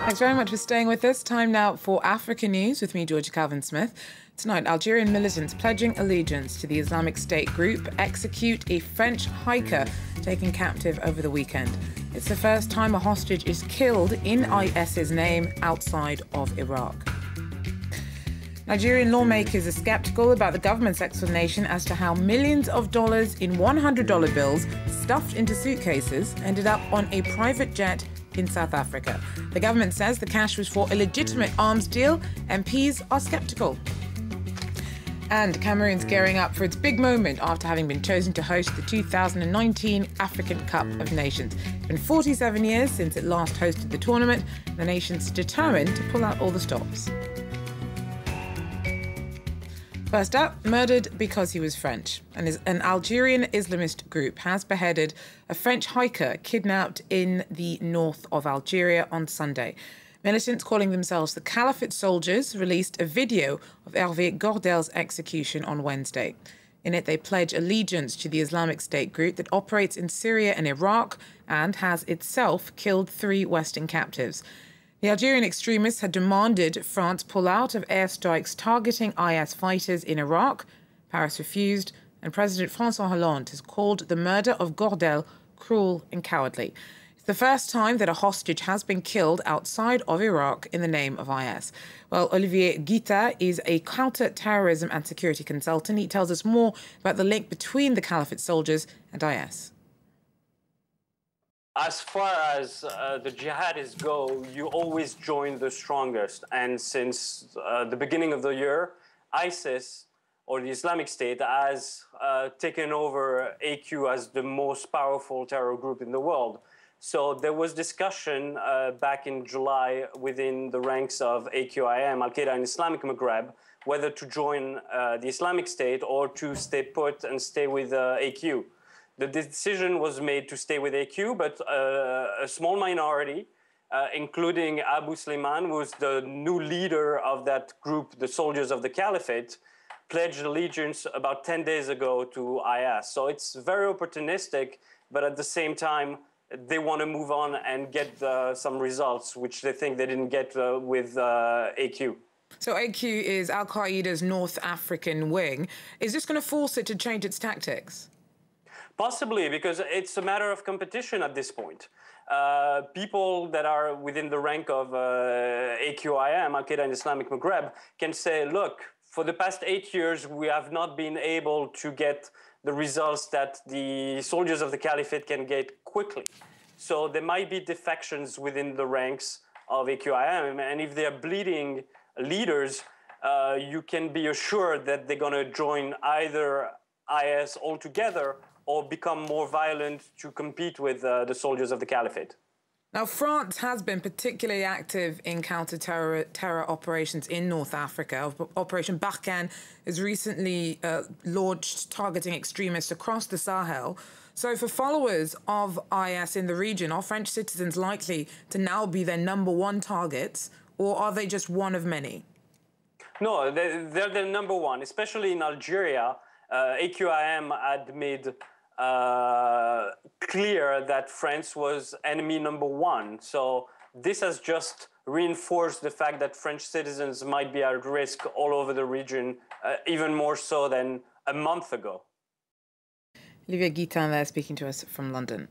Thanks very much for staying with us. Time now for Africa News with me, Georgia Calvin-Smith. Tonight, Algerian militants pledging allegiance to the Islamic State group execute a French hiker taken captive over the weekend. It's the first time a hostage is killed in IS's name outside of Iraq. Nigerian lawmakers are skeptical about the government's explanation as to how millions of dollars in $100 bills stuffed into suitcases ended up on a private jet in South Africa. The government says the cash was for a legitimate arms deal. MPs are skeptical. And Cameroon's gearing up for its big moment after having been chosen to host the 2019 African Cup of Nations. It's been 47 years since it last hosted the tournament. The nation's determined to pull out all the stops. First up, murdered because he was French. An Algerian Islamist group has beheaded a French hiker kidnapped in the north of Algeria on Sunday. Militants calling themselves the Caliphate soldiers released a video of Hervé Gourdel's execution on Wednesday. In it, they pledge allegiance to the Islamic State group that operates in Syria and Iraq and has itself killed 3 Western captives. The Algerian extremists had demanded France pull out of airstrikes targeting IS fighters in Iraq. Paris refused, and President François Hollande has called the murder of Gourdel cruel and cowardly. It's the first time that a hostage has been killed outside of Iraq in the name of IS. Well, Olivier GUITTA is a counter-terrorism and security consultant. He tells us more about the link between the Caliphate soldiers and IS. As far as the jihadists go, you always join the strongest. And since the beginning of the year, ISIS, or the Islamic State, has taken over AQ as the most powerful terror group in the world. So there was discussion back in July within the ranks of AQIM, Al-Qaeda and Islamic Maghreb, whether to join the Islamic State or to stay put and stay with AQ. The decision was made to stay with AQ, but a small minority, including Abu Sleiman, who's the new leader of that group, the Soldiers of the Caliphate, pledged allegiance about 10 days ago to IS. So it's very opportunistic, but at the same time, they want to move on and get some results, which they think they didn't get with AQ. So AQ is Al-Qaeda's North African wing. Is this going to force it to change its tactics? Possibly, because it's a matter of competition at this point. People that are within the rank of AQIM, Al-Qaeda and Islamic Maghreb, can say, look, for the past 8 years, we have not been able to get the results that the soldiers of the Caliphate can get quickly. So there might be defections within the ranks of AQIM, and if they're bleeding leaders, you can be assured that they're going to join either IS altogether or become more violent to compete with the soldiers of the Caliphate. Now, France has been particularly active in counter-terror operations in North Africa. Operation Barkhane has recently launched targeting extremists across the Sahel. So for followers of IS in the region, are French citizens likely to now be their #1 targets, or are they just one of many? No, they're the #1, especially in Algeria. AQIM had made clear that France was enemy #1. So this has just reinforced the fact that French citizens might be at risk all over the region, even more so than a month ago. Olivier Guitin there speaking to us from London.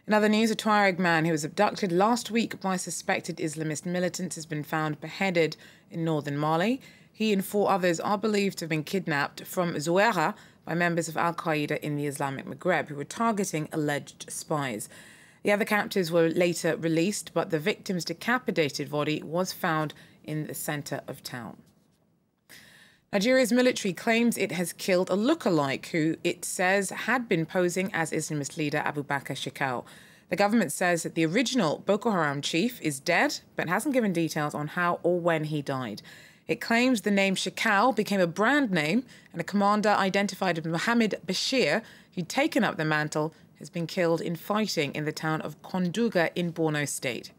In other news, a Tuareg man who was abducted last week by suspected Islamist militants has been found beheaded in northern Mali. He and 4 others are believed to have been kidnapped from Zouera by members of Al-Qaeda in the Islamic Maghreb who were targeting alleged spies. The other captives were later released, but the victim's decapitated body was found in the centre of town. Nigeria's military claims it has killed a lookalike who it says had been posing as Islamist leader Abubakar Shekau. The government says that the original Boko Haram chief is dead, but hasn't given details on how or when he died. It claims the name Shekau became a brand name, and a commander identified as Mohammed Bashir, who'd taken up the mantle, has been killed in fighting in the town of Konduga in Borno State.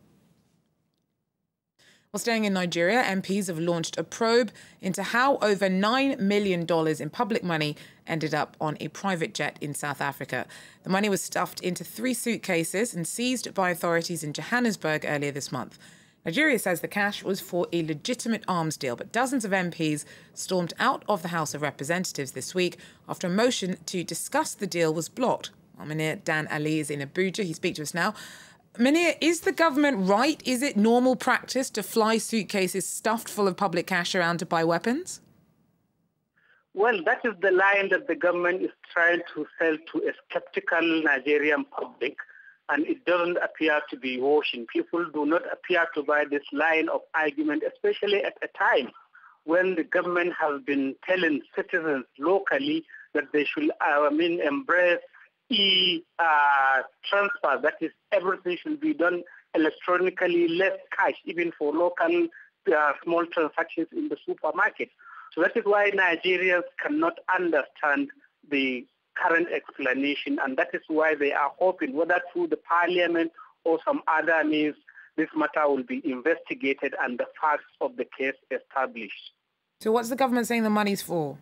While staying in Nigeria, MPs have launched a probe into how over $9 million in public money ended up on a private jet in South Africa. The money was stuffed into 3 suitcases and seized by authorities in Johannesburg earlier this month. Nigeria says the cash was for a legitimate arms deal, but dozens of MPs stormed out of the House of Representatives this week after a motion to discuss the deal was blocked. Munir Dan Ali is in Abuja. He speaks to us now. Munir, is the government right? Is it normal practice to fly suitcases stuffed full of public cash around to buy weapons? Well, that is the line that the government is trying to sell to a skeptical Nigerian public, and it doesn't appear to be working. People do not appear to buy this line of argument, especially at a time when the government has been telling citizens locally that they should embrace e-transfer. That is, everything should be done electronically, less cash, even for local small transactions in the supermarket. So that is why Nigerians cannot understand the current explanation, and that is why they are hoping, whether through the parliament or some other means, this matter will be investigated and the facts of the case established. So what's the government saying the money's for?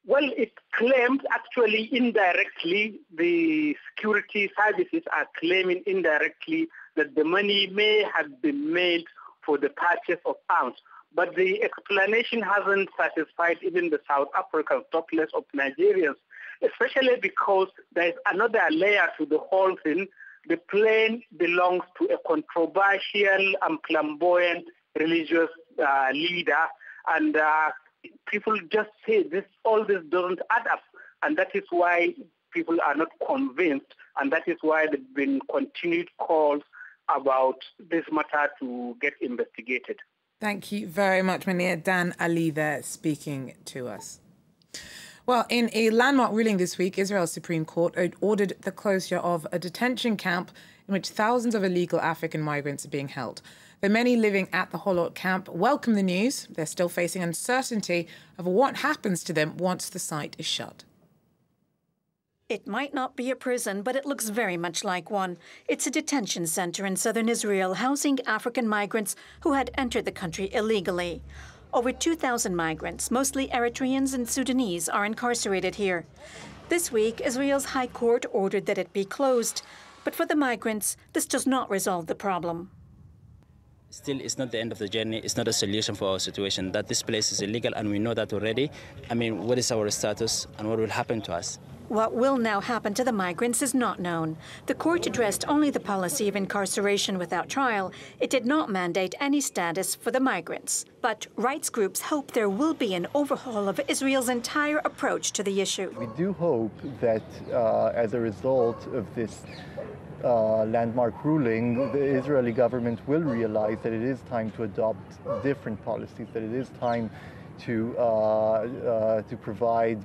Well, it claims actually indirectly, the security services are claiming indirectly that the money may have been made for the purchase of arms. But the explanation hasn't satisfied even the South African populace of Nigerians, especially because there is another layer to the whole thing. The plane belongs to a controversial and flamboyant religious leader, and people just say all this doesn't add up, and that is why people are not convinced, and that is why there have been continued calls about this matter to get investigated. Thank you very much, Munir Dan Ali there speaking to us. Well, in a landmark ruling this week, Israel's Supreme Court ordered the closure of a detention camp in which thousands of illegal African migrants are being held. Though many living at the Holot camp welcome the news, they're still facing uncertainty of what happens to them once the site is shut. It might not be a prison, but it looks very much like one. It's a detention center in southern Israel housing African migrants who had entered the country illegally. Over 2,000 migrants, mostly Eritreans and Sudanese, are incarcerated here. This week, Israel's High Court ordered that it be closed. But for the migrants, this does not resolve the problem. Still, it's not the end of the journey. It's not a solution for our situation. That this place is illegal, and we know that already. I mean, what is our status and what will happen to us? What will now happen to the migrants is not known. The court addressed only the policy of incarceration without trial. It did not mandate any status for the migrants. But rights groups hope there will be an overhaul of Israel's entire approach to the issue. We do hope that as a result of this landmark ruling, the Israeli government will realize that it is time to adopt different policies, that it is time to provide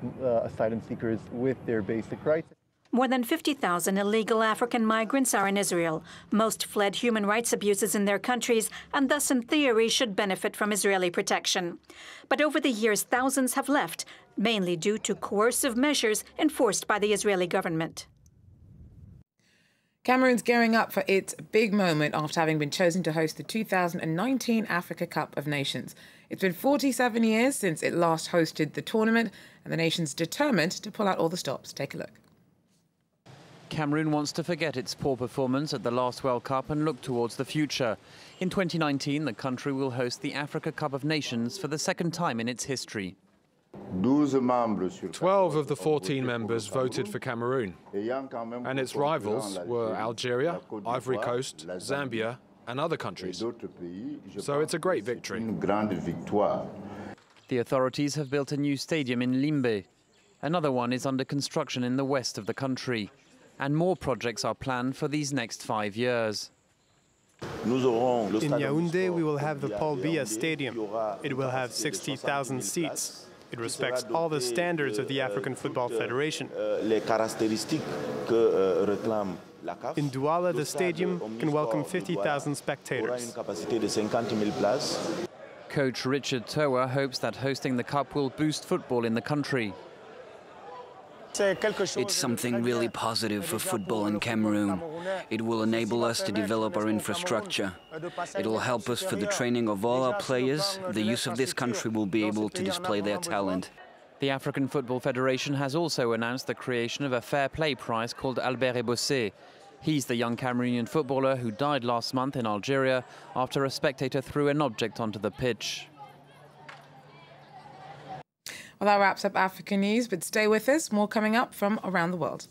asylum seekers with their basic rights. More than 50,000 illegal African migrants are in Israel. Most fled human rights abuses in their countries and thus, in theory, should benefit from Israeli protection. But over the years, thousands have left, mainly due to coercive measures enforced by the Israeli government. Cameroon's gearing up for its big moment after having been chosen to host the 2019 Africa Cup of Nations. It's been 47 years since it last hosted the tournament, and the nation's determined to pull out all the stops. Take a look. Cameroon wants to forget its poor performance at the last World Cup and look towards the future. In 2019, the country will host the Africa Cup of Nations for the second time in its history. 12 of the 14 members voted for Cameroon, and its rivals were Algeria, Ivory Coast, Zambia, and other countries. So it's a great victory. The authorities have built a new stadium in Limbe. Another one is under construction in the west of the country. And more projects are planned for these next 5 years. In Yaoundé, we will have the Paul Biya Stadium. It will have 60,000 seats. It respects all the standards of the African Football Federation. In Douala, the stadium can welcome 50,000 spectators. Coach Richard TOWA hopes that hosting the Cup will boost football in the country. It's something really positive for football in Cameroon. It will enable us to develop our infrastructure. It will help us for the training of all our players. The youth of this country will be able to display their talent. The African Football Federation has also announced the creation of a fair play prize called Albert et Bossé. He's the young Cameroonian footballer who died last month in Algeria after a spectator threw an object onto the pitch. Well, that wraps up African news, but stay with us. More coming up from around the world.